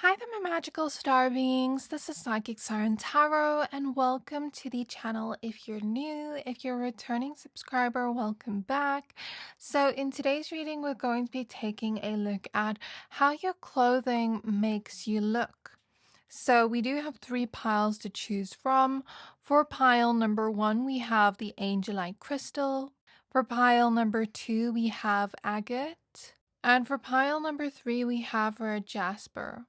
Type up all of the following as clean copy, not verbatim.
Hi there, my magical star beings. This is Psychic Siren Tarot, and welcome to the channel. If you're new, if you're a returning subscriber, welcome back. So in today's reading, we're going to be taking a look at how your clothing makes you look. So we do have 3 piles to choose from. For pile number 1, we have the Angelite crystal. For pile number 2, we have Agate. And for pile number 3, we have Red Jasper.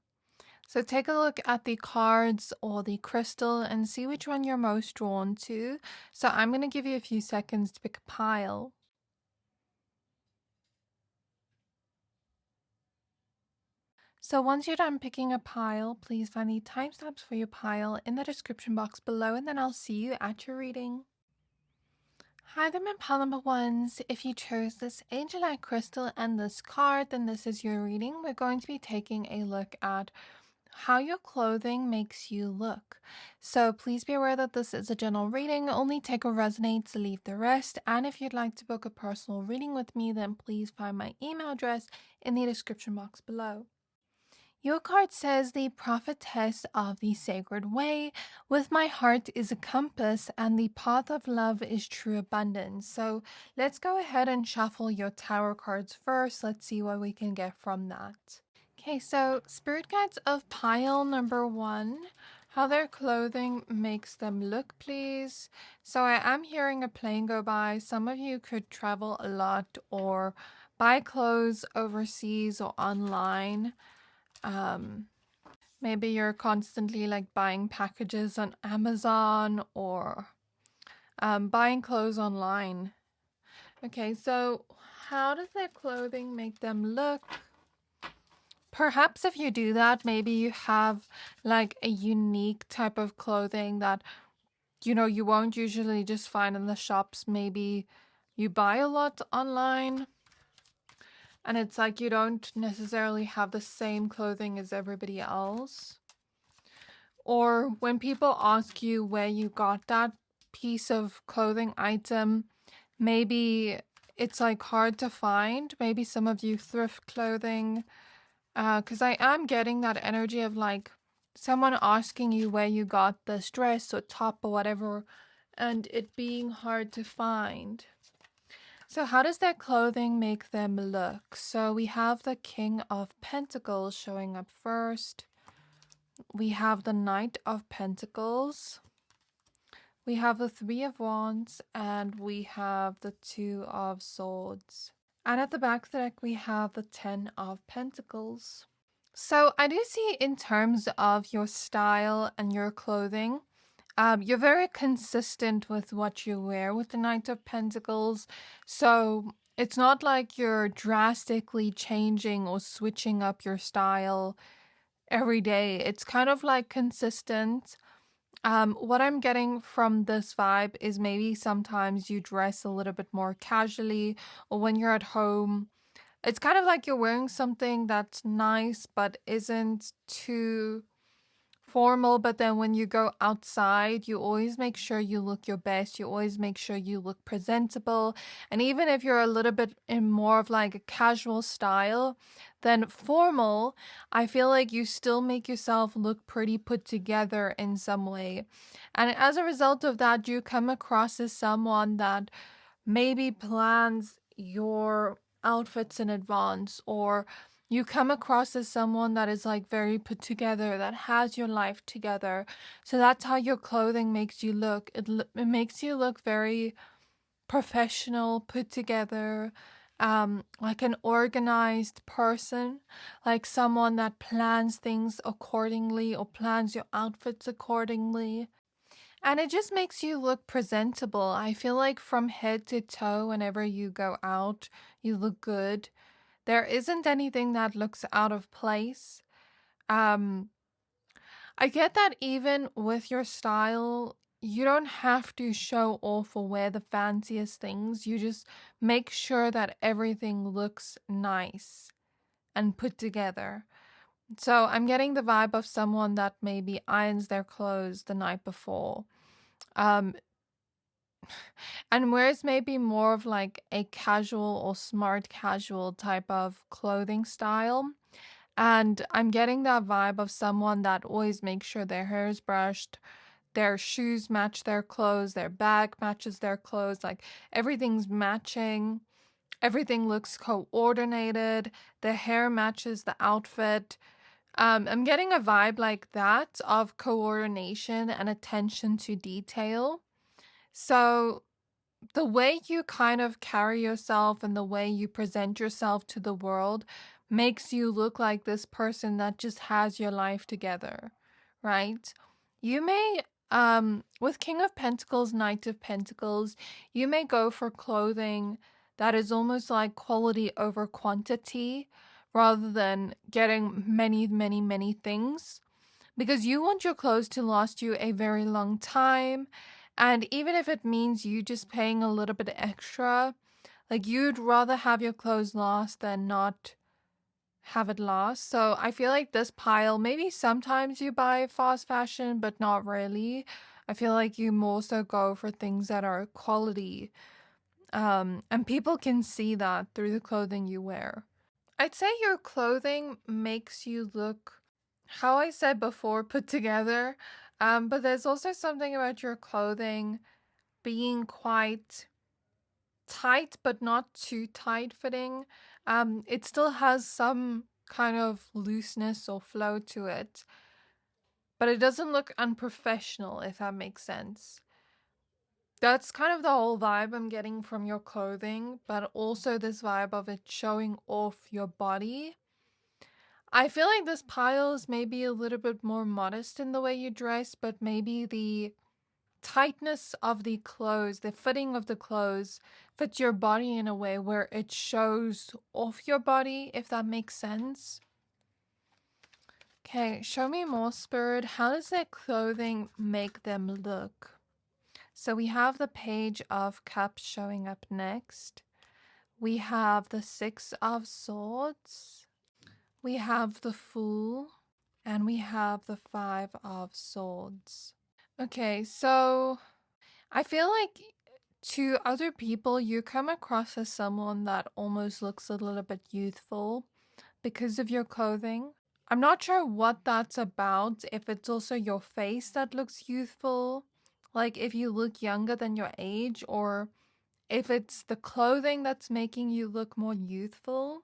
So take a look at the cards or the crystal and see which one you're most drawn to. So I'm going to give you a few seconds to pick a pile. So once you're done picking a pile, please find the timestamps for your pile in the description box below, and then I'll see you at your reading. Hi there, my pile number ones. If you chose this Angelite crystal and this card, then this is your reading. We're going to be taking a look at how your clothing makes you look. So please be aware that this is a general reading. Only take what resonates, leave the rest. And if you'd like to book a personal reading with me, then please find my email address in the description box below. Your card says, the prophetess of the sacred way. With my heart is a compass, and the path of love is true abundance. So let's go ahead and shuffle your tarot cards first. Let's see what we can get from that. Okay, so spirit guides of pile number 1, how their clothing makes them look, please. So I am hearing a plane go by. Some of you could travel a lot or buy clothes overseas or online. Maybe you're constantly like buying packages on Amazon or buying clothes online. Okay, so how does their clothing make them look? Perhaps if you do that, maybe you have like a unique type of clothing that, you won't usually just find in the shops. Maybe you buy a lot online and it's like you don't necessarily have the same clothing as everybody else. Or when people ask you where you got that piece of clothing item, maybe it's like hard to find. Maybe some of you thrift clothing. Because I am getting that energy of like someone asking you where you got this dress or top or whatever, and it being hard to find. So how does their clothing make them look? So we have the King of Pentacles showing up first. We have the Knight of Pentacles. We have the Three of Wands, and we have the Two of Swords. And at the back of the deck, we have the Ten of Pentacles. So I do see in terms of your style and your clothing, you're very consistent with what you wear with the Knight of Pentacles. So it's not like you're drastically changing or switching up your style every day. It's kind of like consistent. What I'm getting from this vibe is maybe sometimes you dress a little bit more casually, or when you're at home, it's kind of like you're wearing something that's nice but isn't too formal. But then when you go outside, you always make sure you look your best. You always make sure you look presentable. And even if you're a little bit in more of like a casual style than formal, I feel like you still make yourself look pretty put together in some way. And as a result of that, you come across as someone that maybe plans your outfits in advance, or you come across as someone that is like very put together, that has your life together. So that's how your clothing makes you look. It makes you look very professional, put together, like an organized person, like someone that plans things accordingly or plans your outfits accordingly. And it just makes you look presentable. I feel like from head to toe, whenever you go out, you look good. There isn't anything that looks out of place. I get that even with your style, you don't have to show off or wear the fanciest things. You just make sure that everything looks nice and put together. So I'm getting the vibe of someone that maybe irons their clothes the night before. And wears maybe more of like a casual or smart casual type of clothing style. And I'm getting that vibe of someone that always makes sure their hair is brushed, their shoes match their clothes, their bag matches their clothes, like everything's matching, everything looks coordinated, the hair matches the outfit. I'm getting a vibe like that of coordination and attention to detail. So the way you kind of carry yourself and the way you present yourself to the world makes you look like this person that just has your life together, right? You may, with King of Pentacles, Knight of Pentacles, you may go for clothing that is almost like quality over quantity rather than getting many, many, many things because you want your clothes to last you a very long time. And even if it means you just paying a little bit extra, like you'd rather have your clothes last than not have it last. So I feel like this pile, maybe sometimes you buy fast fashion, but not really. I feel like you more so go for things that are quality. And people can see that through the clothing you wear. I'd say your clothing makes you look, how I said before, put together. But there's also something about your clothing being quite tight, but not too tight fitting. It still has some kind of looseness or flow to it, but it doesn't look unprofessional, if that makes sense. That's kind of the whole vibe I'm getting from your clothing, but also this vibe of it showing off your body. I feel like this pile is maybe a little bit more modest in the way you dress, but maybe the tightness of the clothes, the fitting of the clothes fits your body in a way where it shows off your body, if that makes sense. Okay, show me more, Spirit. How does their clothing make them look? So we have the Page of Cups showing up next. We have the Six of Swords. We have the Fool. And we have the Five of Swords. Okay, so I feel like to other people, you come across as someone that almost looks a little bit youthful because of your clothing. I'm not sure what that's about, if it's also your face that looks youthful, like if you look younger than your age, or if it's the clothing that's making you look more youthful.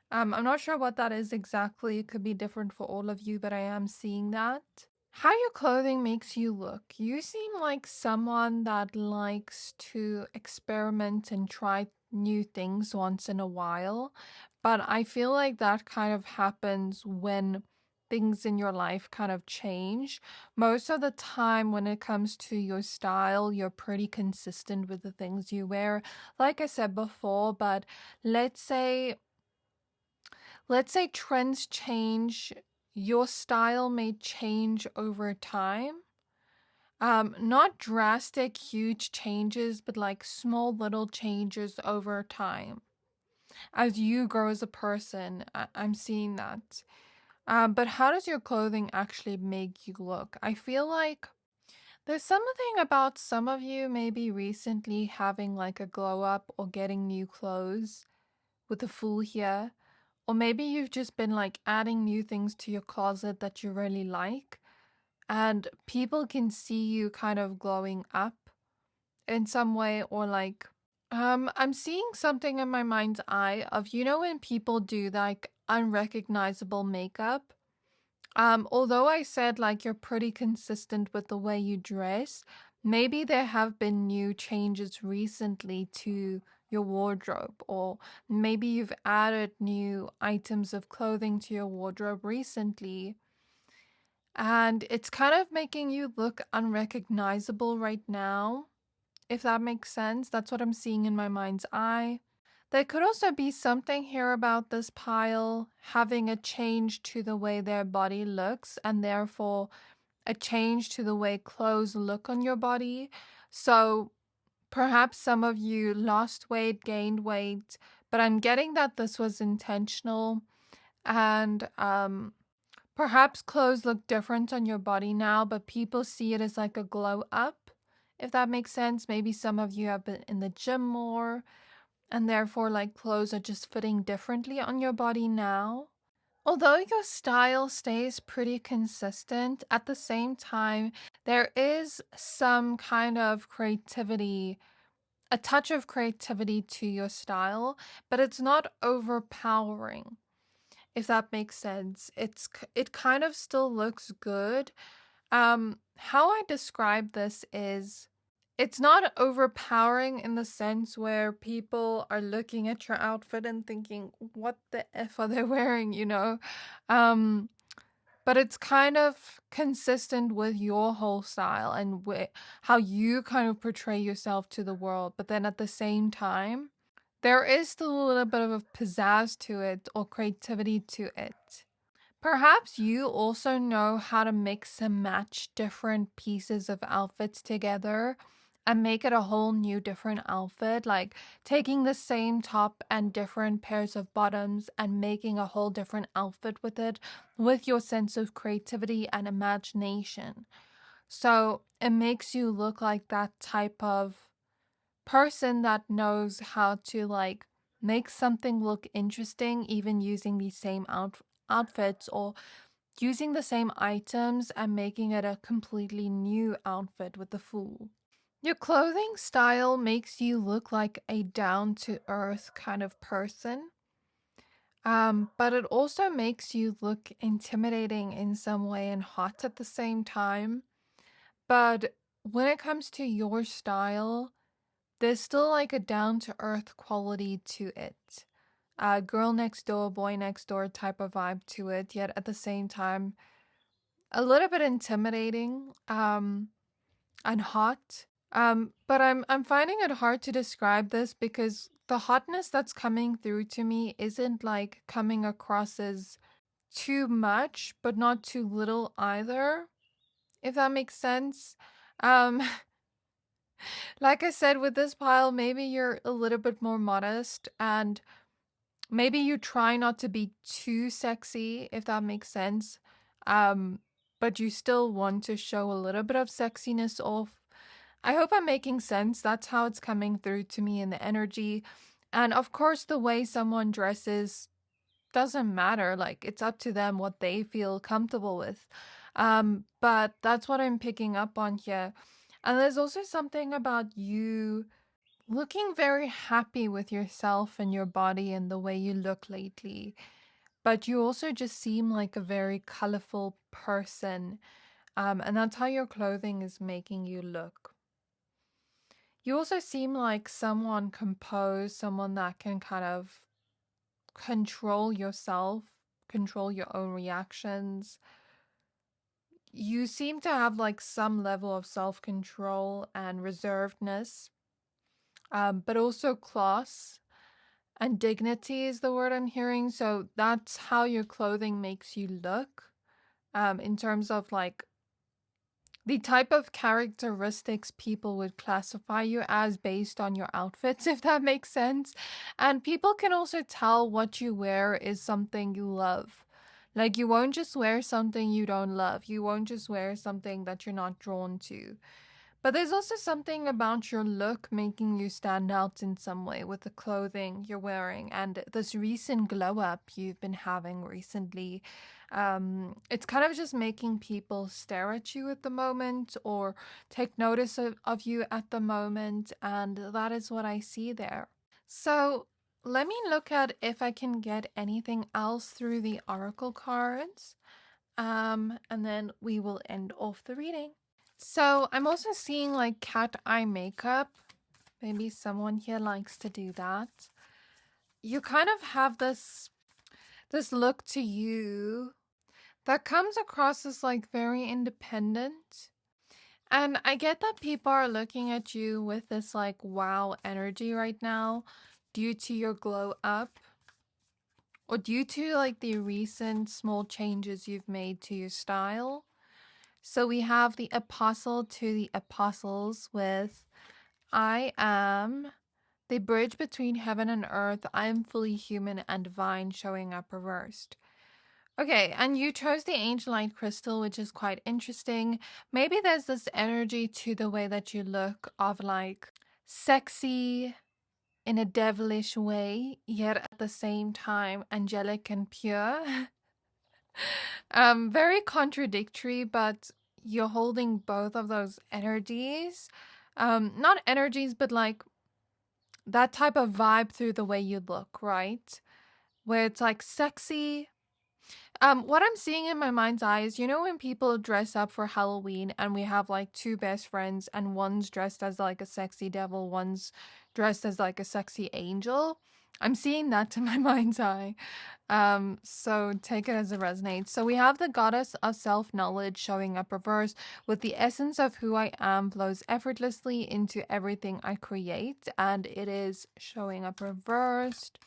I'm not sure what that is exactly. It could be different for all of you, but I am seeing that. How your clothing makes you look. You seem like someone that likes to experiment and try new things once in a while, but I feel like that kind of happens when things in your life kind of change. Most of the time, when it comes to your style, you're pretty consistent with the things you wear, like I said before, but let's say trends change, your style may change over time. Not drastic, huge changes, but like small little changes over time. As you grow as a person, I'm seeing that. But how does your clothing actually make you look? I feel like there's something about some of you maybe recently having like a glow up or getting new clothes with the Fool here. Or maybe you've just been like adding new things to your closet that you really like, and people can see you kind of glowing up in some way, or like, I'm seeing something in my mind's eye of, you know, when people do like unrecognizable makeup. Although I said like you're pretty consistent with the way you dress, maybe there have been new changes recently to your wardrobe, or maybe you've added new items of clothing to your wardrobe recently, and it's kind of making you look unrecognizable right now, if that makes sense. That's what I'm seeing in my mind's eye. There could also be something here about this pile having a change to the way their body looks, and therefore a change to the way clothes look on your body. So perhaps some of you lost weight, gained weight, but I'm getting that this was intentional, and perhaps clothes look different on your body now, but people see it as like a glow up, if that makes sense. Maybe some of you have been in the gym more, and therefore like clothes are just fitting differently on your body now. Although your style stays pretty consistent, at the same time, there is some kind of creativity, a touch of creativity to your style, but it's not overpowering, if that makes sense. It kind of still looks good. How I describe this is it's not overpowering in the sense where people are looking at your outfit and thinking, what the F are they wearing, you know? Um, but it's kind of consistent with your whole style and how you kind of portray yourself to the world. But then at the same time, there is still a little bit of a pizzazz to it or creativity to it. Perhaps you also know how to mix and match different pieces of outfits together and make it a whole new different outfit, like taking the same top and different pairs of bottoms and making a whole different outfit with it with your sense of creativity and imagination. So it makes you look like that type of person that knows how to like make something look interesting even using these same outfits or using the same items and making it a completely new outfit with the Fool. Your clothing style makes you look like a down-to-earth kind of person, but it also makes you look intimidating in some way and hot at the same time. But when it comes to your style, there's still like a down-to-earth quality to it. Girl next door, boy next door type of vibe to it, yet at the same time, a little bit intimidating, and hot. But I'm finding it hard to describe this because the hotness that's coming through to me isn't like coming across as too much, but not too little either, if that makes sense. Um, like I said, with this pile, maybe you're a little bit more modest and maybe you try not to be too sexy, if that makes sense. Um, but you still want to show a little bit of sexiness off. I hope I'm making sense. That's how it's coming through to me in the energy. And of course, the way someone dresses doesn't matter. Like, it's up to them what they feel comfortable with. But that's what I'm picking up on here. And there's also something about you looking very happy with yourself and your body and the way you look lately. But you also just seem like a very colorful person. And that's how your clothing is making you look. You also seem like someone composed, someone that can kind of control yourself, control your own reactions. You seem to have like some level of self-control and reservedness, but also class and dignity is the word I'm hearing. So that's how your clothing makes you look, in terms of like the type of characteristics people would classify you as based on your outfits, if that makes sense. And people can also tell what you wear is something you love. Like, you won't just wear something you don't love. You won't just wear something that you're not drawn to. But there's also something about your look making you stand out in some way with the clothing you're wearing and this recent glow up you've been having recently. It's kind of just making people stare at you at the moment or take notice of you at the moment, and that is what I see there. So let me look at if I can get anything else through the oracle cards, and then we will end off the reading. So I'm also seeing like cat eye makeup. Maybe someone here likes to do that. You kind of have this look to you that comes across as like very independent. And I get that people are looking at you with this like wow energy right now due to your glow up or due to like the recent small changes you've made to your style. So we have the apostle to the apostles with I am the bridge between heaven and earth. I am fully human and divine, showing up reversed. Okay, and you chose the Angelite crystal, which is quite interesting. Maybe there's this energy to the way that you look of like sexy in a devilish way, yet at the same time angelic and pure. Very contradictory, but you're holding both of those energies. Not energies, but like that type of vibe through the way you look, right? Where it's like sexy. What I'm seeing in my mind's eye is, you know, when people dress up for Halloween and we have like two best friends and one's dressed as like a sexy devil, one's dressed as like a sexy angel. I'm seeing that to my mind's eye. So take it as it resonates. So we have the goddess of self-knowledge showing up reversed with the essence of who I am flows effortlessly into everything I create, and it is showing up reversed.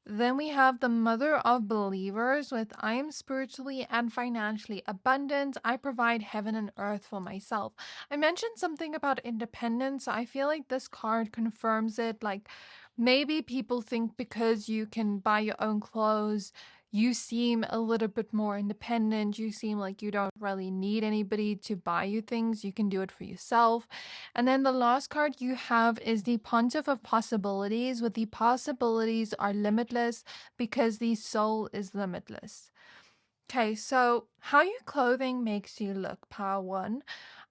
Then we have the mother of believers with I am spiritually and financially abundant. I provide heaven and earth for myself. I mentioned something about independence. I feel like this card confirms it. Like maybe people think because you can buy your own clothes, you seem a little bit more independent. You seem like you don't really need anybody to buy you things. You can do it for yourself. And then the last card you have is the Pontiff of Possibilities, with the possibilities are limitless because the soul is limitless. Okay, so how your clothing makes you look, Power One.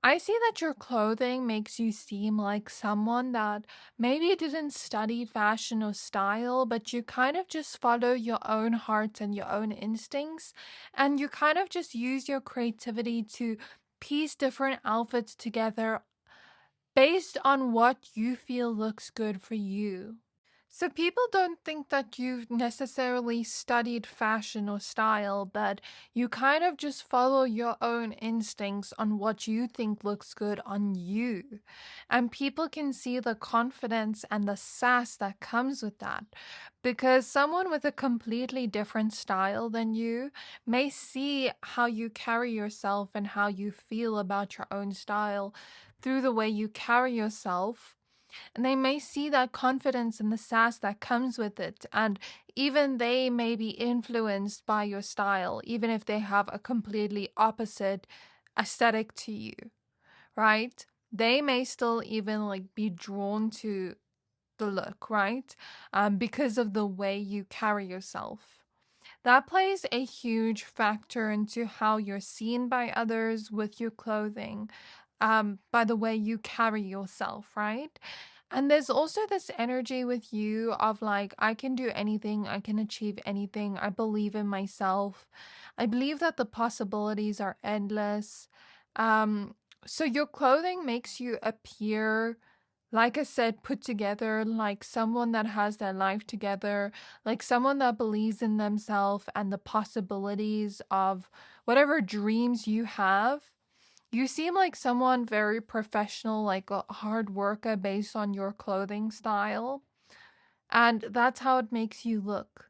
I see that your clothing makes you seem like someone that maybe didn't study fashion or style, but you kind of just follow your own heart and your own instincts, and you kind of just use your creativity to piece different outfits together based on what you feel looks good for you. So people don't think that you've necessarily studied fashion or style, but you kind of just follow your own instincts on what you think looks good on you. And people can see the confidence and the sass that comes with that. Because someone with a completely different style than you may see how you carry yourself and how you feel about your own style through the way you carry yourself, and they may see that confidence and the sass that comes with it, and even they may be influenced by your style, even if they have a completely opposite aesthetic to you, right? They may still even like be drawn to the look, right? Because of the way you carry yourself. That plays a huge factor into how you're seen by others with your clothing, by the way you carry yourself, right? And there's also this energy with you of like, I can do anything, I can achieve anything, I believe in myself. I believe that the possibilities are endless. Um, so your clothing makes you appear, like I said, put together, like someone that has their life together, like someone that believes in themselves and the possibilities of whatever dreams you have. You seem like someone very professional, like a hard worker based on your clothing style. And that's how it makes you look.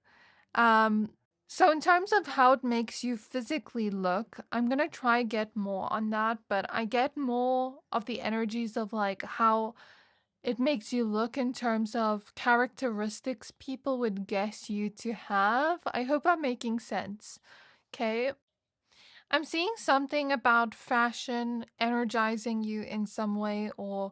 Um, so in terms of how it makes you physically look, I'm gonna try get more on that, but I get more of the energies of like how it makes you look in terms of characteristics people would guess you to have. I hope I'm making sense. Okay. I'm seeing something about fashion energizing you in some way, or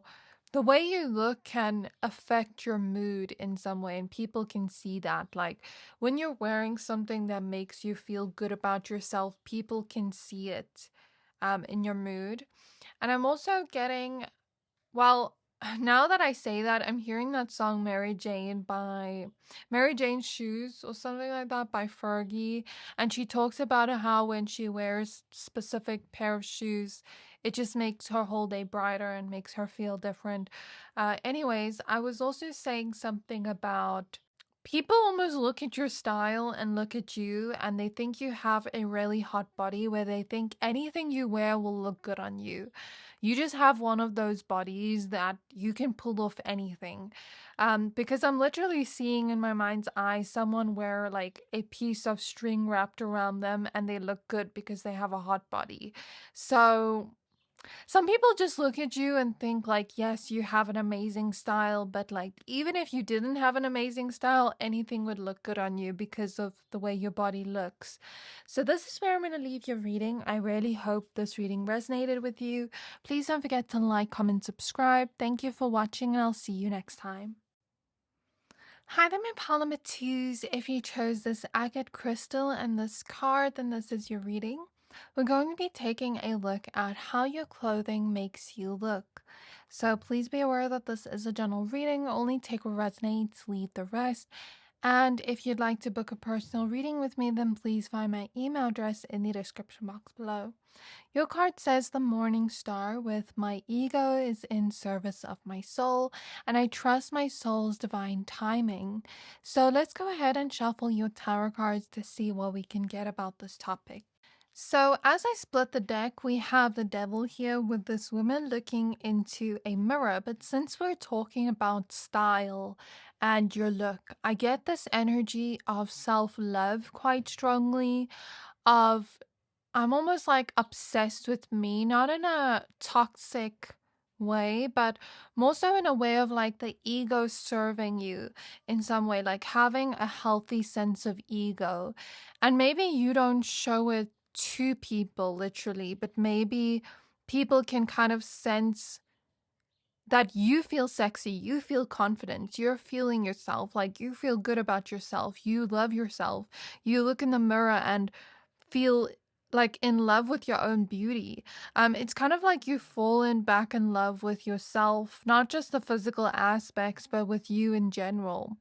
the way you look can affect your mood in some way, and people can see that. Like when you're wearing something that makes you feel good about yourself, people can see it in your mood. And I'm also getting, well, now that I say that, I'm hearing that song Mary Jane by Mary Jane's Shoes or something like that by Fergie. And she talks about how when she wears specific pair of shoes, it just makes her whole day brighter and makes her feel different. Anyways, I was also saying something about people almost look at your style and look at you and they think you have a really hot body where they think anything you wear will look good on you. You just have one of those bodies that you can pull off anything. Because I'm literally seeing in my mind's eye someone wear like a piece of string wrapped around them and they look good because they have a hot body. So some people just look at you and think like, yes, you have an amazing style, but like even if you didn't have an amazing style, anything would look good on you because of the way your body looks. So this is where I'm going to leave your reading. I really hope this reading resonated with you. Please don't forget to like, comment, subscribe. Thank you for watching, and I'll see you next time. Hi there, my Polymatus. If you chose this agate crystal and this card, then this is your reading. We're going to be taking a look at how your clothing makes you look. So please be aware that this is a general reading. Only take what resonates, leave the rest. And if you'd like to book a personal reading with me, then please find my email address in the description box below. Your card says the morning star with my ego is in service of my soul, and I trust my soul's divine timing. So let's go ahead and shuffle your tarot cards to see what we can get about this topic. So as I split the deck, we have the devil here with this woman looking into a mirror. But since we're talking about style and your look, I get this energy of self-love quite strongly, of I'm almost like obsessed with me, not in a toxic way, but more so in a way of like the ego serving you in some way, like having a healthy sense of ego. And maybe you don't show it to people literally, but maybe people can kind of sense that you feel sexy, you feel confident, you're feeling yourself, like you feel good about yourself, you love yourself, you look in the mirror and feel like in love with your own beauty. It's kind of like you've fallen back in love with yourself, not just the physical aspects, but with you in general.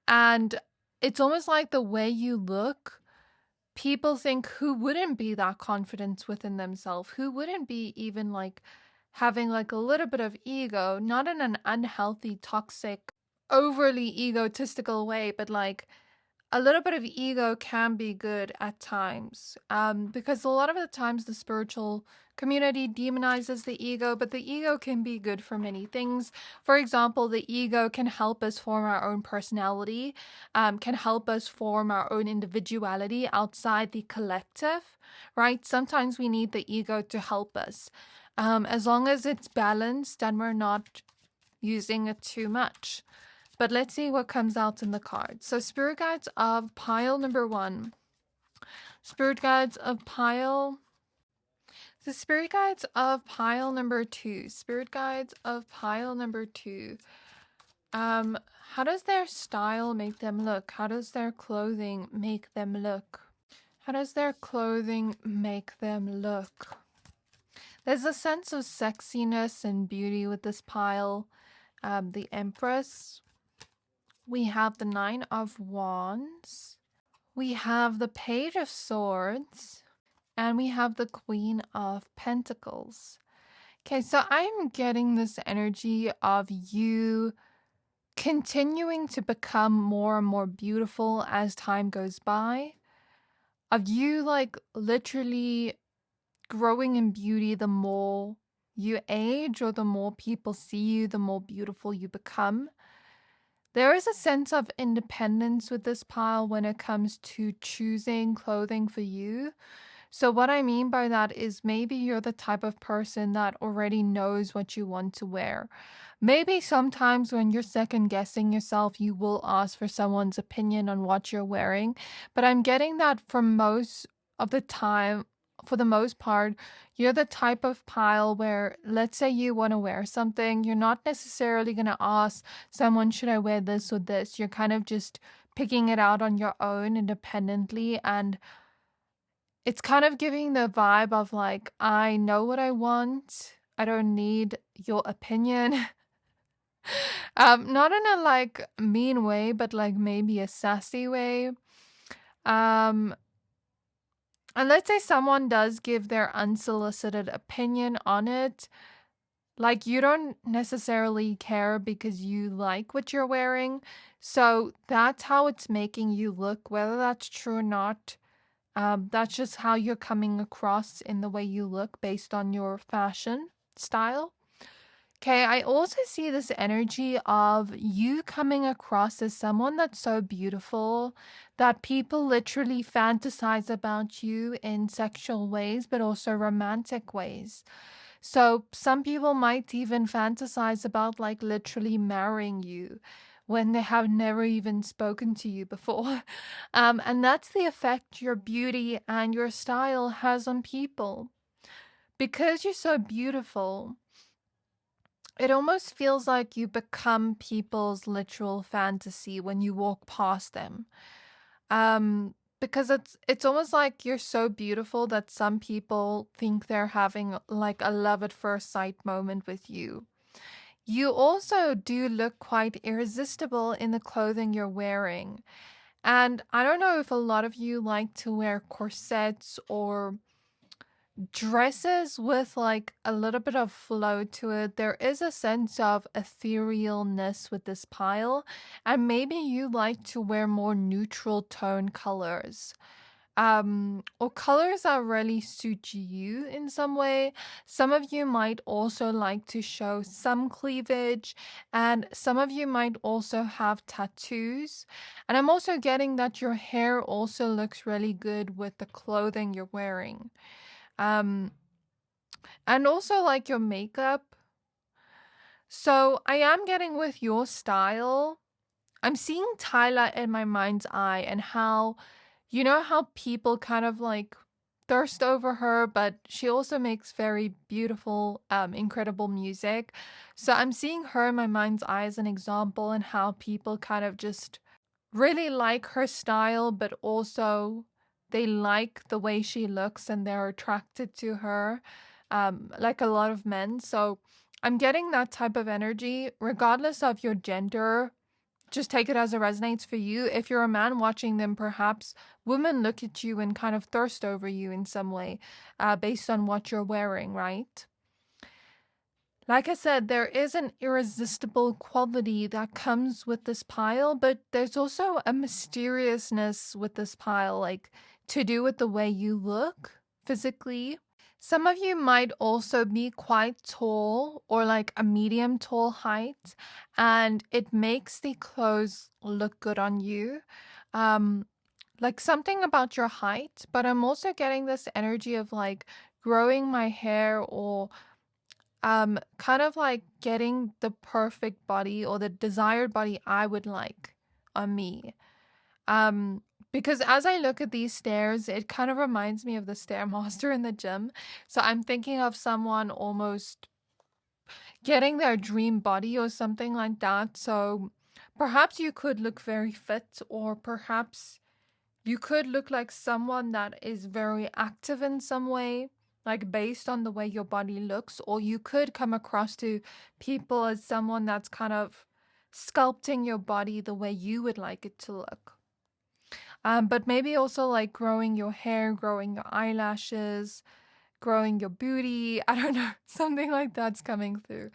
And it's almost like the way you look, people think who wouldn't be that confident within themselves, who wouldn't be even like having like a little bit of ego, not in an unhealthy, toxic, overly egotistical way, but like a little bit of ego can be good at times, because a lot of the times the spiritual community demonizes the ego, but the ego can be good for many things. For example, the ego can help us form our own personality, can help us form our own individuality outside the collective, right? Sometimes we need the ego to help us, as long as it's balanced and we're not using it too much. But let's see what comes out in the cards. So spirit guides of pile number 1. Spirit guides of pile. The spirit guides of pile number 2. Spirit guides of pile number 2. How does their style make them look? How does their clothing make them look? How does their clothing make them look? There's a sense of sexiness and beauty with this pile. The Empress. We have the 9 of Wands. We have the Page of Swords. And we have the Queen of Pentacles. Okay, so I'm getting this energy of you continuing to become more and more beautiful as time goes by. Of you like literally growing in beauty the more you age, or the more people see you, the more beautiful you become. There is a sense of independence with this pile when it comes to choosing clothing for you. So what I mean by that is maybe you're the type of person that already knows what you want to wear. Maybe sometimes when you're second guessing yourself, you will ask for someone's opinion on what you're wearing. But I'm getting that for most of the time, for the most part, you're the type of pile where, let's say you want to wear something, you're not necessarily going to ask someone, should I wear this or this? You're kind of just picking it out on your own independently, and it's kind of giving the vibe of like, I know what I want. I don't need your opinion. Not in a like mean way, but like maybe a sassy way. And let's say someone does give their unsolicited opinion on it. Like, you don't necessarily care because you like what you're wearing. So that's how it's making you look, whether that's true or not. That's just how you're coming across in the way you look based on your fashion style. Okay, I also see this energy of you coming across as someone that's so beautiful that people literally fantasize about you in sexual ways, but also romantic ways. So some people might even fantasize about like literally marrying you when they have never even spoken to you before. And that's the effect your beauty and your style has on people. Because you're so beautiful, It almost feels like you become people's literal fantasy when you walk past them. Because it's almost like you're so beautiful that some people think they're having like a love at first sight moment with you. You also do look quite irresistible in the clothing you're wearing. And I don't know if a lot of you like to wear corsets or dresses with like a little bit of flow to it. There is a sense of etherealness with this pile, and maybe you like to wear more neutral tone colors. Or colors that really suit you in some way. Some of you might also like to show some cleavage, and some of you might also have tattoos. And I'm also getting that your hair also looks really good with the clothing you're wearing. Um, and also like your makeup. So I am getting with your style. I'm seeing Tyla in my mind's eye and how, you know, how people kind of like thirst over her, but she also makes very beautiful, incredible music. So I'm seeing her in my mind's eye as an example and how people kind of just really like her style, but also they like the way she looks and they're attracted to her, like a lot of men. So I'm getting that type of energy, regardless of your gender. Just take it as it resonates for you. If you're a man watching them, perhaps women look at you and kind of thirst over you in some way, based on what you're wearing, right? Like I said, there is an irresistible quality that comes with this pile, but there's also a mysteriousness with this pile, like to do with the way you look physically. Some of you might also be quite tall or like a medium tall height, and it makes the clothes look good on you. Um, like something about your height, but I'm also getting this energy of like growing my hair or kind of like getting the perfect body or the desired body I would like on me. Um, because as I look at these stairs, it kind of reminds me of the stairmaster in the gym. So I'm thinking of someone almost getting their dream body or something like that. So perhaps you could look very fit, or perhaps you could look like someone that is very active in some way, like based on the way your body looks, or you could come across to people as someone that's kind of sculpting your body the way you would like it to look. But maybe also like growing your hair, growing your eyelashes, growing your booty. I don't know, something like that's coming through.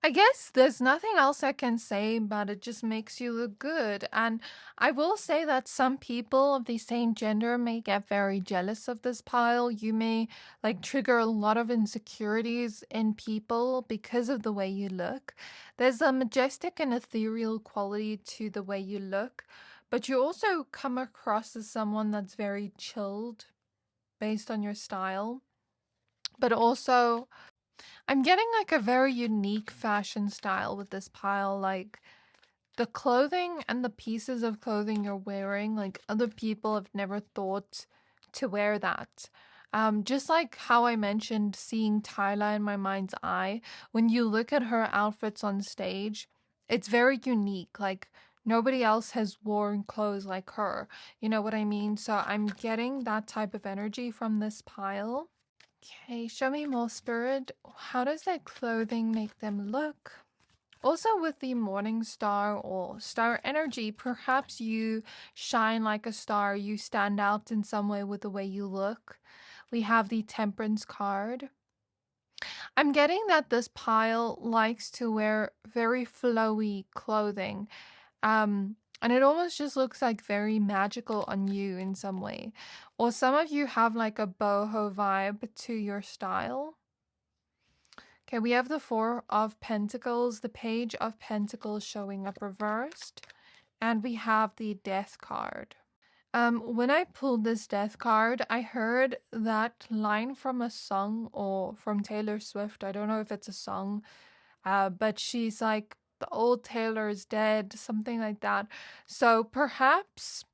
I guess there's nothing else I can say, but it just makes you look good. And I will say that some people of the same gender may get very jealous of this pile. You may like trigger a lot of insecurities in people because of the way you look. There's a majestic and ethereal quality to the way you look, but you also come across as someone that's very chilled based on your style. But also, I'm getting like a very unique fashion style with this pile. Like the clothing and the pieces of clothing you're wearing, like other people have never thought to wear that. Just like how I mentioned seeing Tyla in my mind's eye, when you look at her outfits on stage, it's very unique. Like nobody else has worn clothes like her. You know what I mean? So I'm getting that type of energy from this pile. Okay, show me more, spirit. How does their clothing make them look? Also, with the morning star or star energy, perhaps you shine like a star. You stand out in some way with the way you look. We have the Temperance card. I'm getting that this pile likes to wear very flowy clothing. And it almost just looks like very magical on you in some way. Or some of you have like a boho vibe to your style. Okay, we have the Four of Pentacles, the Page of Pentacles showing up reversed, and we have the Death card. When I pulled this Death card, I heard that line from a song or from Taylor Swift. I don't know if it's a song, but she's like, the old Taylor is dead, something like that. So perhaps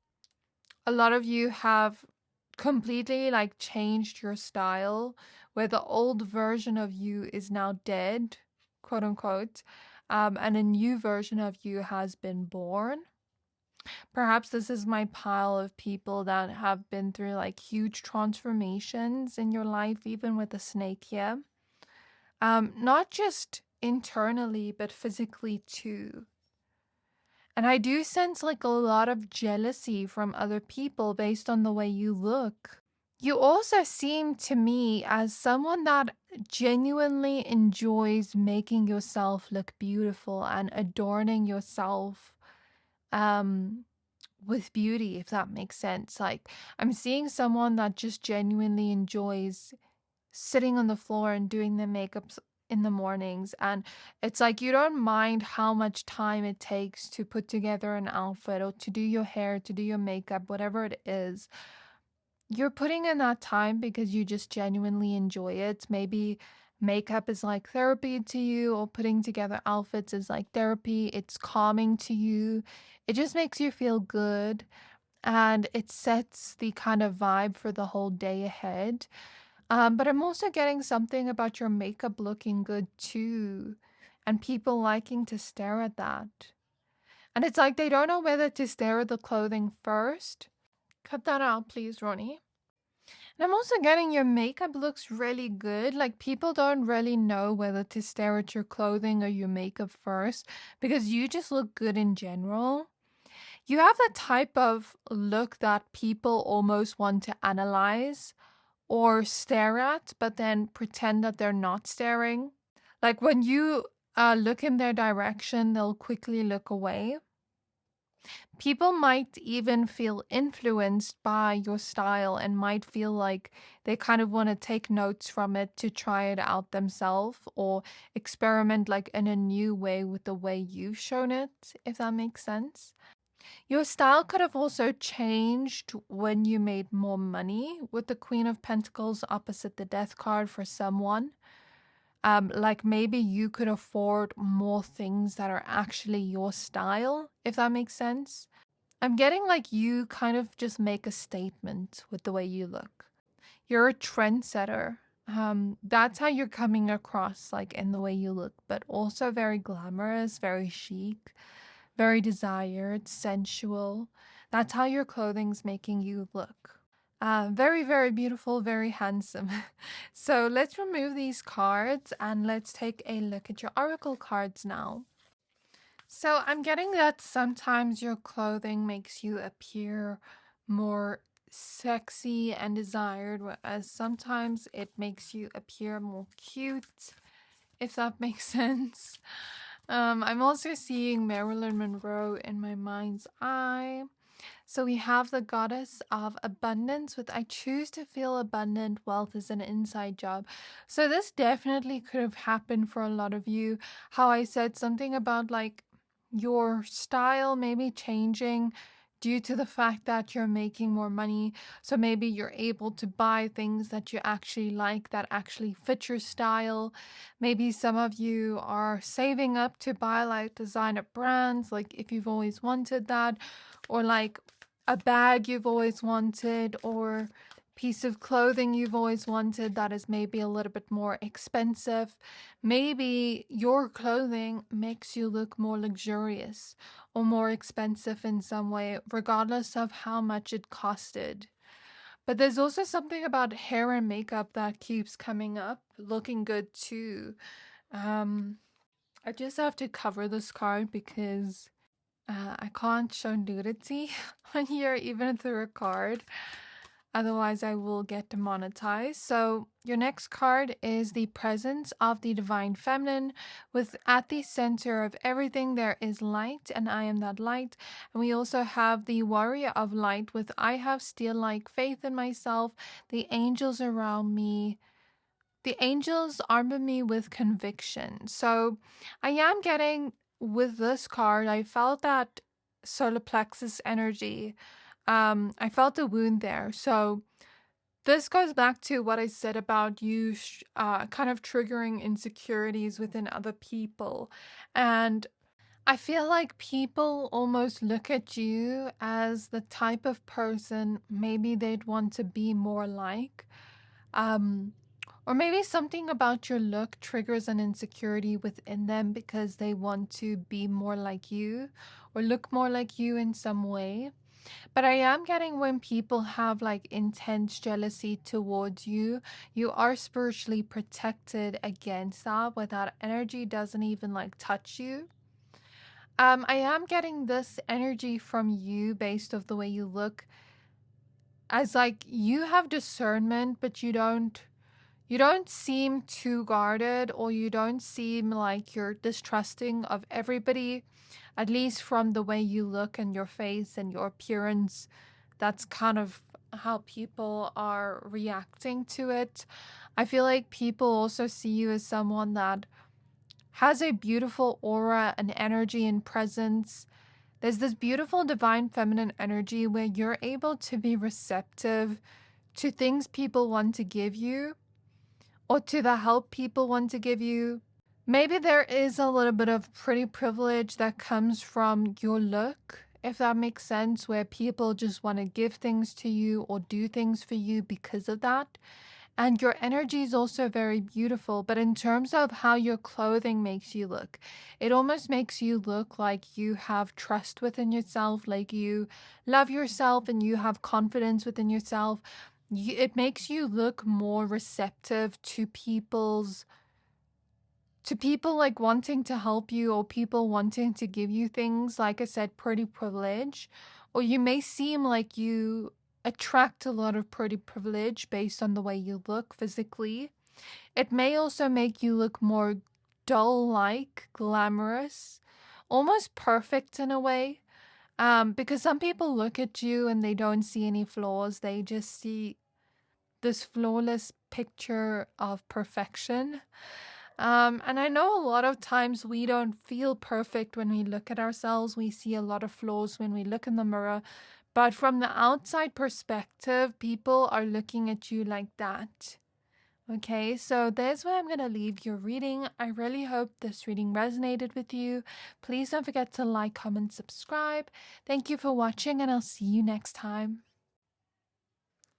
a lot of you have completely like changed your style, where the old version of you is now dead, quote unquote, and a new version of you has been born. Perhaps this is my pile of people that have been through like huge transformations in your life, even with the snake here. Not just internally, but physically too. And I do sense like a lot of jealousy from other people based on the way you look. You also seem to me as someone that genuinely enjoys making yourself look beautiful and adorning yourself with beauty, if that makes sense. Like, I'm seeing someone that just genuinely enjoys sitting on the floor and doing their makeup in the mornings, and it's like you don't mind how much time it takes to put together an outfit or to do your hair, to do your makeup, whatever it is. You're putting in that time because you just genuinely enjoy it. Maybe makeup is like therapy to you, or putting together outfits is like therapy. It's calming to you. It just makes you feel good, and it sets the kind of vibe for the whole day ahead. But I'm also getting something about your makeup looking good too, and people liking to stare at that. And it's like they don't know whether to stare at the clothing first. Cut that out, please, Ronnie. And I'm also getting your makeup looks really good. Like, people don't really know whether to stare at your clothing or your makeup first because you just look good in general. You have the type of look that people almost want to analyze or stare at, but then pretend that they're not staring. Like, when you look in their direction, they'll quickly look away. People might even feel influenced by your style and might feel like they kind of want to take notes from it to try it out themselves or experiment like in a new way with the way you've shown it, if that makes sense. Your style could have also changed when you made more money, with the Queen of Pentacles opposite the Death card for someone. Like, maybe you could afford more things that are actually your style, if that makes sense. I'm getting like you kind of just make a statement with the way you look. You're a trendsetter. That's how you're coming across, like in the way you look, but also very glamorous, very chic, very desired, sensual. That's how your clothing's making you look. Very, very beautiful, very handsome. So let's remove these cards and let's take a look at your oracle cards now. So I'm getting that sometimes your clothing makes you appear more sexy and desired, whereas sometimes it makes you appear more cute, if that makes sense. I'm also seeing Marilyn Monroe in my mind's eye. So we have the goddess of abundance with I choose to feel abundant, wealth is an inside job. So this definitely could have happened for a lot of you. How I said something about like your style maybe changing due to the fact that you're making more money. So maybe you're able to buy things that you actually like, that actually fit your style. Maybe some of you are saving up to buy like designer brands, like if you've always wanted that, or like a bag you've always wanted, or piece of clothing you've always wanted that is maybe a little bit more expensive. Maybe your clothing makes you look more luxurious or more expensive in some way, regardless of how much it costed. But there's also something about hair and makeup that keeps coming up, looking good too. I just have to cover this card because I can't show nudity on here, even through a card. Otherwise, I will get demonetized. So your next card is the presence of the divine feminine. With at the center of everything, there is light, and I am that light. And we also have the warrior of light with I have steel-like faith in myself, the angels around me. The angels armor me with conviction. So I am getting, with this card, I felt that solar plexus energy. I felt a wound there. So this goes back to what I said about you kind of triggering insecurities within other people. And I feel like people almost look at you as the type of person maybe they'd want to be more like. Um, or maybe something about your look triggers an insecurity within them because they want to be more like you or look more like you in some way. But I am getting when people have like intense jealousy towards you, you are spiritually protected against that, where that energy doesn't even like touch you. I am getting this energy from you based off the way you look, as like you have discernment, but you don't seem too guarded, or you don't seem like you're distrusting of everybody, at least from the way you look and your face and your appearance. That's kind of how people are reacting to it. I feel like people also see you as someone that has a beautiful aura and energy and presence. There's this beautiful divine feminine energy where you're able to be receptive to things people want to give you or to the help people want to give you. Maybe there is a little bit of pretty privilege that comes from your look, if that makes sense, where people just want to give things to you or do things for you because of that. And your energy is also very beautiful, but in terms of how your clothing makes you look, it almost makes you look like you have trust within yourself, like you love yourself and you have confidence within yourself. It makes you look more receptive to people like wanting to help you or people wanting to give you things. Like I said, pretty privilege, or you may seem like you attract a lot of pretty privilege based on the way you look physically. It may also make you look more doll like, glamorous, almost perfect in a way. Because some people look at you and they don't see any flaws, they just see this flawless picture of perfection. And I know a lot of times we don't feel perfect when we look at ourselves. We see a lot of flaws when we look in the mirror. But from the outside perspective, people are looking at you like that. Okay, so there's where I'm going to leave your reading. I really hope this reading resonated with you. Please don't forget to like, comment, subscribe. Thank you for watching, and I'll see you next time.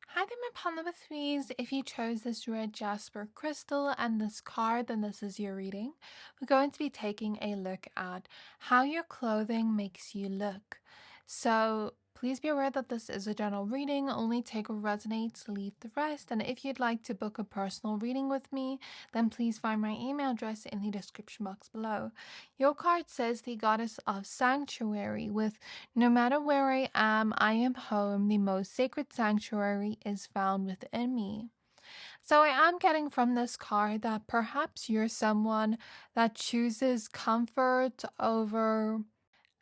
Hi there, my pond number threes. If you chose this Red Jasper crystal and this card, then this is your reading. We're going to be taking a look at how your clothing makes you look. So please be aware that this is a general reading. Only take what resonates, leave the rest. And if you'd like to book a personal reading with me, then please find my email address in the description box below. Your card says the goddess of sanctuary, with no matter where I am home. The most sacred sanctuary is found within me. So I am getting from this card that perhaps you're someone that chooses comfort over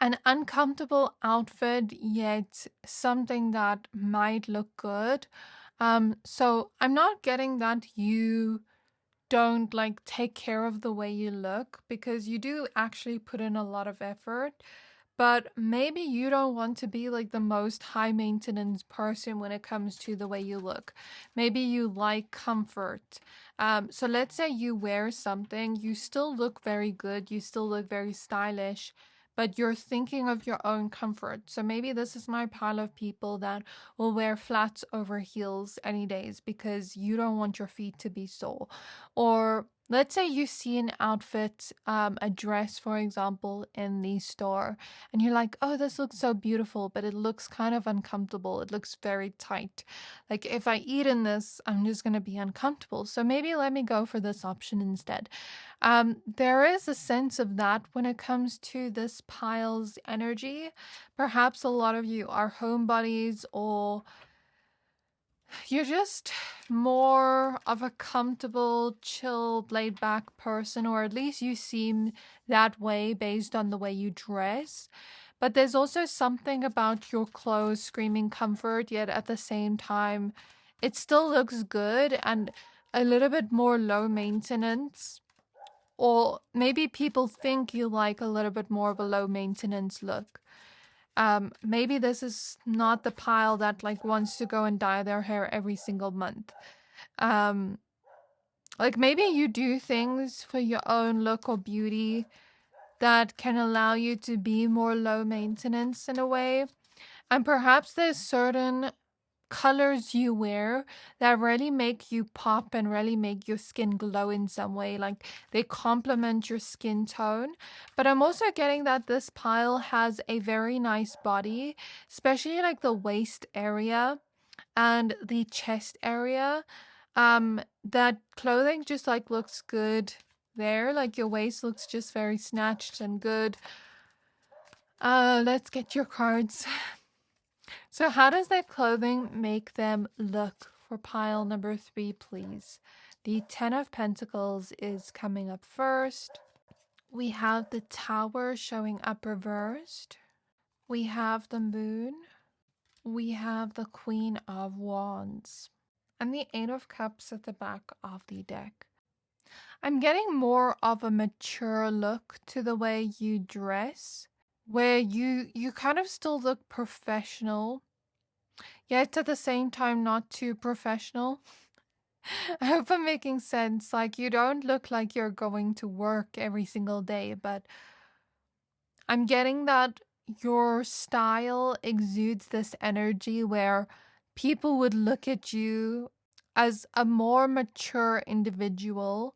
an uncomfortable outfit, yet something that might look good. So I'm not getting that you don't like take care of the way you look, because you do actually put in a lot of effort. But maybe you don't want to be like the most high maintenance person when it comes to the way you look. Maybe you like comfort. So let's say you wear something, you still look very good, you still look very stylish, but you're thinking of your own comfort. So maybe this is my pile of people that will wear flats over heels any days because you don't want your feet to be sore. Or let's say you see an outfit, a dress, for example, in the store, and you're like, oh, this looks so beautiful, but it looks kind of uncomfortable. It looks very tight. Like, if I eat in this, I'm just going to be uncomfortable. So maybe let me go for this option instead. There is a sense of that when it comes to this pile's energy. Perhaps a lot of you are homebodies, or you're just more of a comfortable, chilled, laid back person, or at least you seem that way based on the way you dress. But there's also something about your clothes screaming comfort, yet at the same time, it still looks good and a little bit more low maintenance. Or maybe people think you like a little bit more of a low maintenance look. Maybe this is not the pile that like wants to go and dye their hair every single month. Like maybe you do things for your own look or beauty, that can allow you to be more low maintenance in a way. And perhaps there's certain colors you wear that really make you pop and really make your skin glow in some way, like they complement your skin tone. But I'm also getting that this pile has a very nice body, especially like the waist area and the chest area. That clothing just like looks good there, like your waist looks just very snatched and good. Let's get your cards. So how does that clothing make them look for pile number 3, please? The 10 of Pentacles is coming up first. We have the Tower showing up reversed. We have the Moon. We have the Queen of Wands. And the 8 of Cups at the back of the deck. I'm getting more of a mature look to the way you dress, where you kind of still look professional, yet at the same time not too professional. I hope I'm making sense. Like, you don't look like you're going to work every single day, but I'm getting that your style exudes this energy where people would look at you as a more mature individual,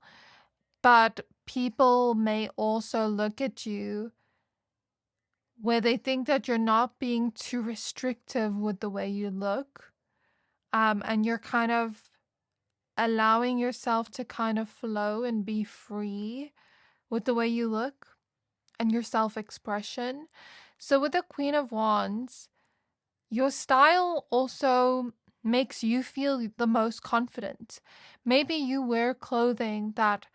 but people may also look at you where they think that you're not being too restrictive with the way you look. And you're kind of allowing yourself to kind of flow and be free with the way you look and your self-expression. So with the Queen of Wands, your style also makes you feel the most confident. Maybe you wear clothing that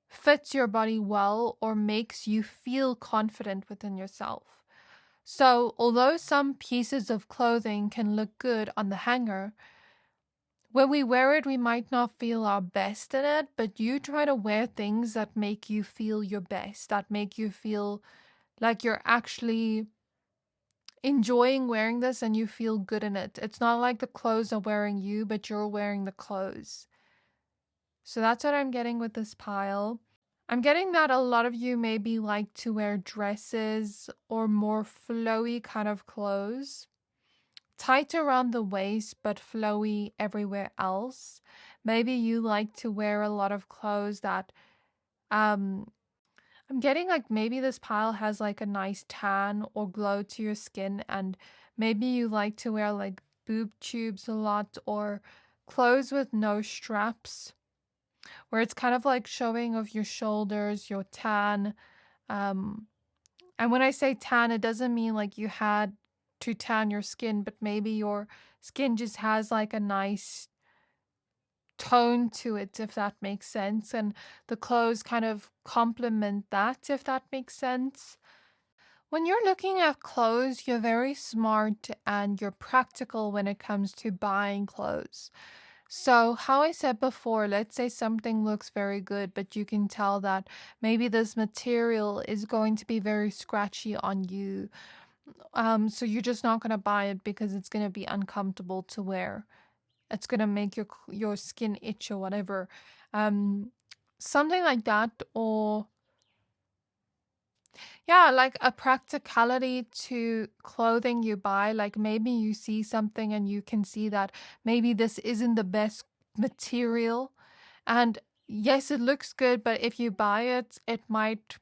fits your body well or makes you feel confident within yourself. So although some pieces of clothing can look good on the hanger, when we wear it, we might not feel our best in it, but you try to wear things that make you feel your best, that make you feel like you're actually enjoying wearing this and you feel good in it. It's not like the clothes are wearing you, but you're wearing the clothes. So that's what I'm getting with this pile. I'm getting that a lot of you maybe like to wear dresses or more flowy kind of clothes. Tight around the waist, but flowy everywhere else. Maybe you like to wear a lot of clothes that, I'm getting like maybe this pile has like a nice tan or glow to your skin, and maybe you like to wear like boob tubes a lot or clothes with no straps, where it's kind of like showing of your shoulders, your tan. And when I say tan, it doesn't mean like you had to tan your skin, but maybe your skin just has like a nice tone to it, if that makes sense. And the clothes kind of complement that, if that makes sense. When you're looking at clothes, you're very smart and you're practical when it comes to buying clothes. So how I said before, let's say something looks very good, but you can tell that maybe this material is going to be very scratchy on you. So you're just not going to buy it because it's going to be uncomfortable to wear. It's going to make your skin itch or whatever. Something like that, or yeah, like a practicality to clothing you buy. Like maybe you see something and you can see that maybe this isn't the best material. And yes, it looks good, but if you buy it, it might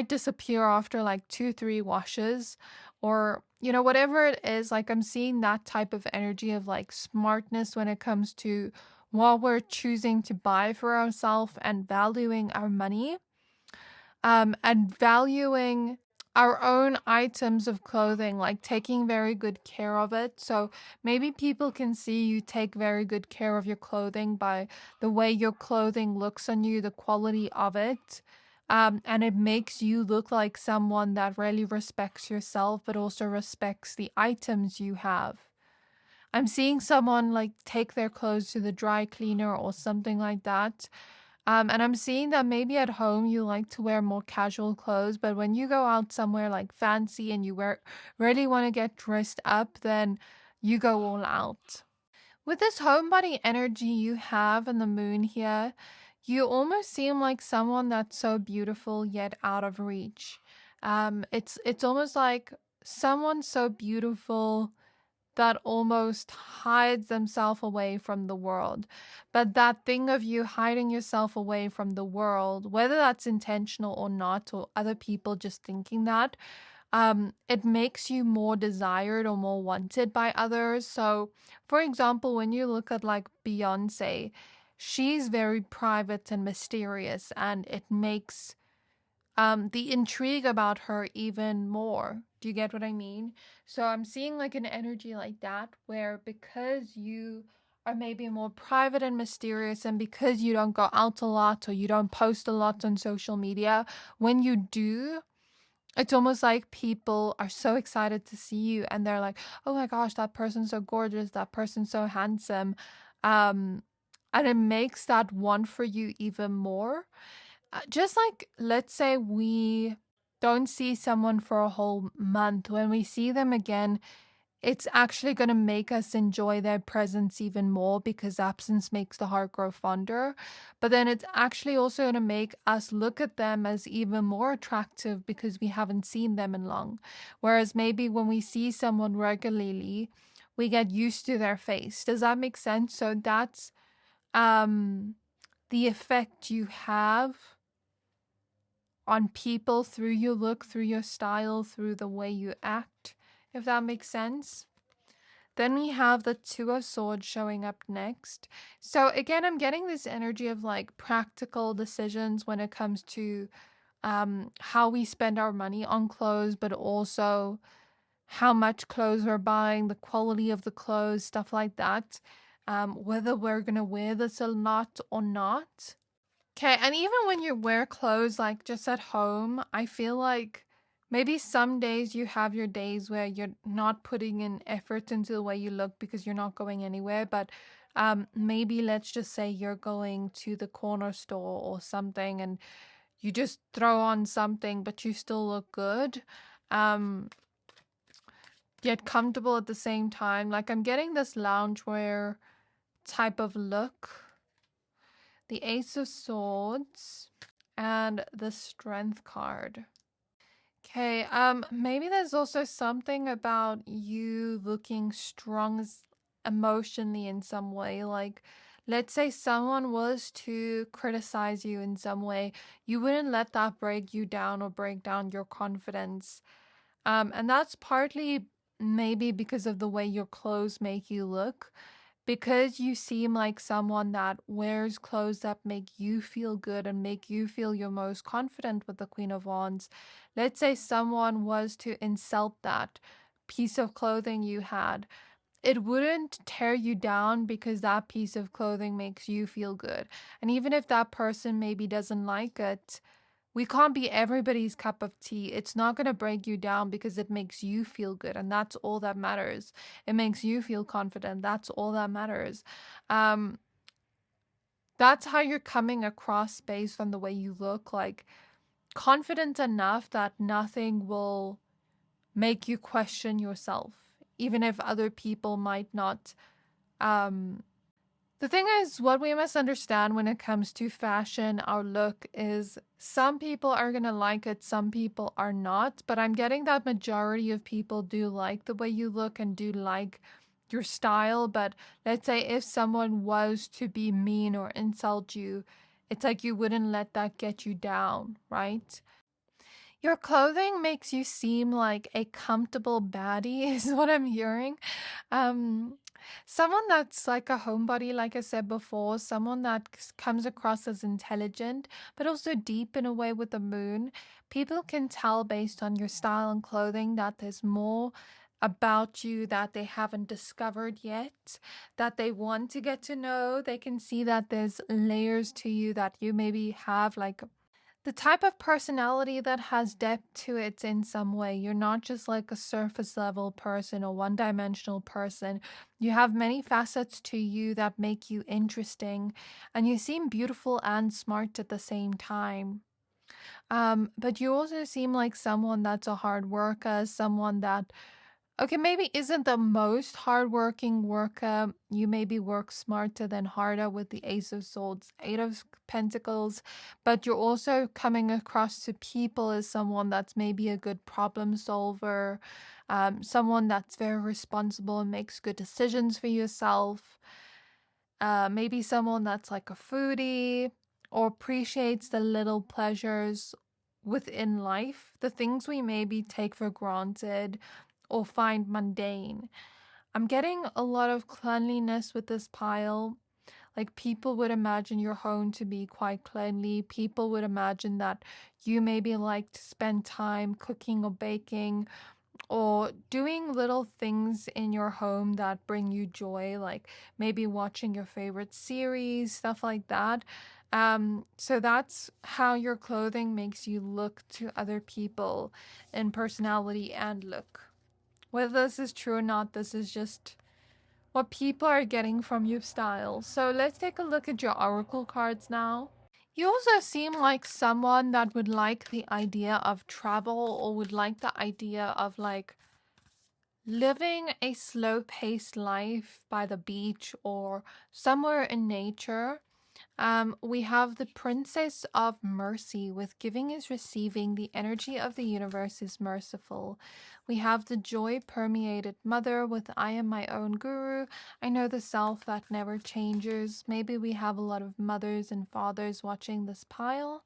disappear after like 2-3 washes, or whatever it is. Like I'm seeing that type of energy of like smartness when it comes to what we're choosing to buy for ourselves and valuing our money, and valuing our own items of clothing, like taking very good care of it. So maybe people can see you take very good care of your clothing by the way your clothing looks on you, the quality of it. And it makes you look like someone that really respects yourself, but also respects the items you have. I'm seeing someone like take their clothes to the dry cleaner or something like that. And I'm seeing that maybe at home you like to wear more casual clothes, but when you go out somewhere like fancy and you really want to get dressed up, then you go all out. With this homebody energy you have and the moon here, You almost seem like someone that's so beautiful yet out of reach. It's almost like someone so beautiful that almost hides themselves away from the world. But that thing of you hiding yourself away from the world, whether that's intentional or not, or other people just thinking that, it makes you more desired or more wanted by others. So, for example, when you look at like Beyonce, she's very private and mysterious, and it makes the intrigue about her even more. Do you get what I mean? So I'm seeing like an energy like that, where because you are maybe more private and mysterious, and because you don't go out a lot or you don't post a lot on social media, when you do, it's almost like people are so excited to see you, and they're like, oh my gosh, that person's so gorgeous, that person's so handsome. Um, and it makes that want for you even more. Just like, let's say we don't see someone for a whole month. When we see them again, it's actually going to make us enjoy their presence even more, because absence makes the heart grow fonder. But then it's actually also going to make us look at them as even more attractive because we haven't seen them in long. Whereas maybe when we see someone regularly, we get used to their face. Does that make sense? So that's the effect you have on people through your look, through your style, through the way you act, if that makes sense. Then we have the Two of Swords showing up next. So again, I'm getting this energy of like practical decisions when it comes to how we spend our money on clothes, but also how much clothes we're buying, the quality of the clothes, stuff like that. Whether we're going to wear this a lot or not. Okay, and even when you wear clothes like just at home, I feel like maybe some days you have your days where you're not putting in effort into the way you look because you're not going anywhere. But maybe let's just say you're going to the corner store or something, and you just throw on something, but you still look good. Yet comfortable at the same time. Like, I'm getting this loungewear type of look. The Ace of Swords and the Strength card. Okay, maybe there's also something about you looking strong emotionally in some way. Like, let's say someone was to criticize you in some way, you wouldn't let that break you down or break down your confidence. And that's partly maybe because of the way your clothes make you look, because you seem like someone that wears clothes that make you feel good and make you feel your most confident with the Queen of Wands. Let's say someone was to insult that piece of clothing you had. It wouldn't tear you down because that piece of clothing makes you feel good. And even if that person maybe doesn't like it, we can't be everybody's cup of tea. It's not going to break you down because it makes you feel good, and that's all that matters. It makes you feel confident. That's all that matters. That's how you're coming across based on the way you look, like confident enough that nothing will make you question yourself, even if other people might not. The thing is, what we must understand when it comes to fashion, our look, is some people are going to like it, some people are not. But I'm getting that majority of people do like the way you look and do like your style. But let's say if someone was to be mean or insult you, it's like you wouldn't let that get you down, right? Your clothing makes you seem like a comfortable baddie, is what I'm hearing. Um, Someone that's like a homebody, like I said before, someone that comes across as intelligent, but also deep in a way with the moon. People can tell based on your style and clothing that there's more about you that they haven't discovered yet, that they want to get to know. They can see that there's layers to you that you maybe have, like the type of personality that has depth to it in some way. You're not just like a surface level person or one dimensional person. You have many facets to you that make you interesting, and you seem beautiful and smart at the same time. But you also seem like someone that's a hard worker, someone that okay, maybe isn't the most hardworking worker. You maybe work smarter than harder with the Ace of Swords, Eight of Pentacles, but you're also coming across to people as someone that's maybe a good problem solver, someone that's very responsible and makes good decisions for yourself. Maybe someone that's like a foodie or appreciates the little pleasures within life, the things we maybe take for granted or find mundane. I'm getting a lot of cleanliness with this pile. Like, people would imagine your home to be quite cleanly. People would imagine that you maybe like to spend time cooking or baking or doing little things in your home that bring you joy, like maybe watching your favorite series, stuff like that. So that's how your clothing makes you look to other people in personality and look. Whether this is true or not, this is just what people are getting from your style. So let's take a look at your oracle cards now. You also seem like someone that would like the idea of travel or would like the idea of like living a slow-paced life by the beach or somewhere in nature. We have the Princess of Mercy with giving is receiving. The energy of the universe is merciful. We have the joy permeated mother with I am my own guru. I know the self that never changes. Maybe we have a lot of mothers and fathers watching this pile.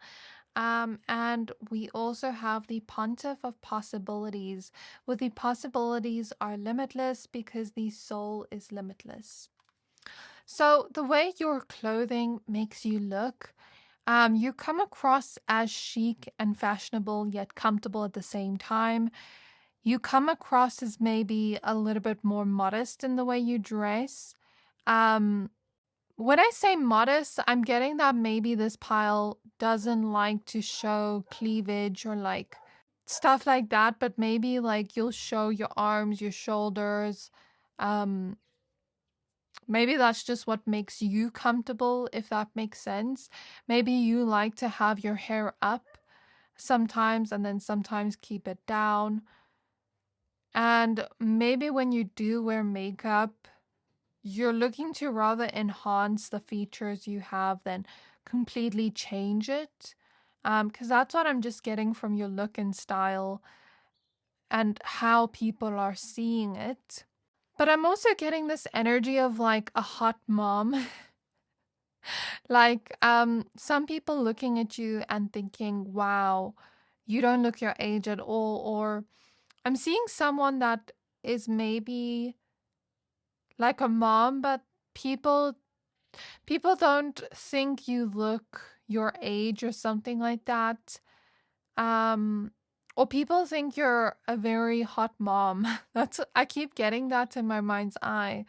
And we also have the Pontiff of Possibilities, with the possibilities are limitless because the soul is limitless. So the way your clothing makes you look, you come across as chic and fashionable yet comfortable at the same time. You come across as maybe a little bit more modest in the way you dress. When I say modest, I'm getting that maybe this pile doesn't like to show cleavage or like stuff like that, but maybe like you'll show your arms, your shoulders. Um, Maybe that's just what makes you comfortable, if that makes sense. Maybe you like to have your hair up sometimes and then sometimes keep it down. And maybe when you do wear makeup, you're looking to rather enhance the features you have than completely change it. Because that's what I'm just getting from your look and style and how people are seeing it. But I'm also getting this energy of like a hot mom. Like, some people looking at you and thinking, wow, you don't look your age at all. Or I'm seeing someone that is maybe like a mom, but people don't think you look your age or something like that. Um, or people think you're a very hot mom. I keep getting that in my mind's eye.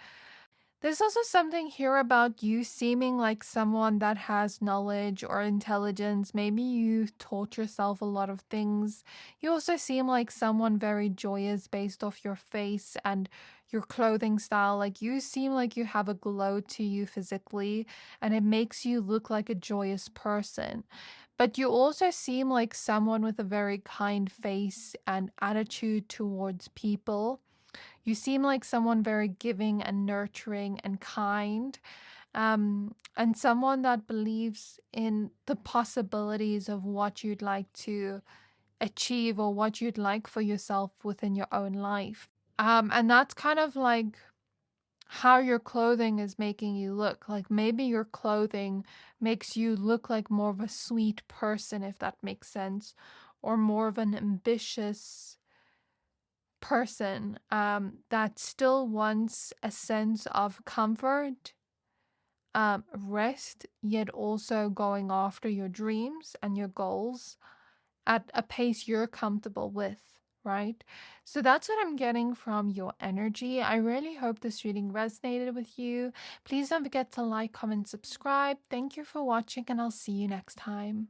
There's also something here about you seeming like someone that has knowledge or intelligence. Maybe you taught yourself a lot of things. You also seem like someone very joyous based off your face and your clothing style. Like, you seem like you have a glow to you physically, and it makes you look like a joyous person. But you also seem like someone with a very kind face and attitude towards people. You seem like someone very giving and nurturing and kind, and someone that believes in the possibilities of what you'd like to achieve or what you'd like for yourself within your own life. And that's kind of like how your clothing is making you look. Like, maybe your clothing makes you look like more of a sweet person, if that makes sense, or more of an ambitious person that still wants a sense of comfort, rest, yet also going after your dreams and your goals at a pace you're comfortable with, right? So that's what I'm getting from your energy. I really hope this reading resonated with you. Please don't forget to like, comment, subscribe. Thank you for watching, and I'll see you next time.